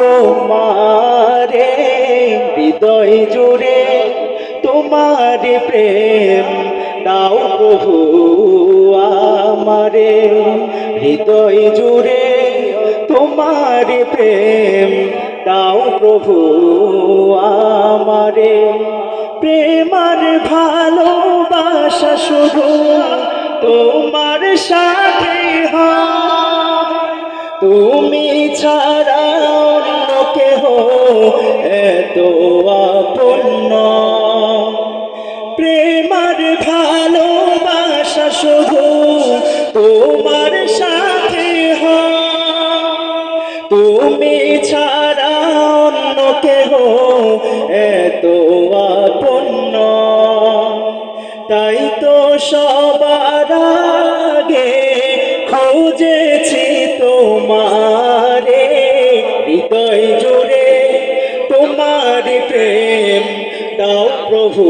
তোমারে হৃদয় জুড়ে তোমার প্রেম দাও প্রভু আমারে হৃদয় জুড়ে তোমার প্রেম দাও প্রভু আমারে প্রেমার ভালোবাসা শুধু তোমার সাথে হয় তুমি ছাড়া অন্য কেহ এত আপন নয় প্রেমার ভালোবাসা শুধু তোমার সাথে হয় তুমি ছাড়া অন্য কেহ এত আপন নয় তাই তো সবার আগে খুঁজেছি তোমারে হৃদয় জুড়ে তোমার প্রেম দাও প্রভু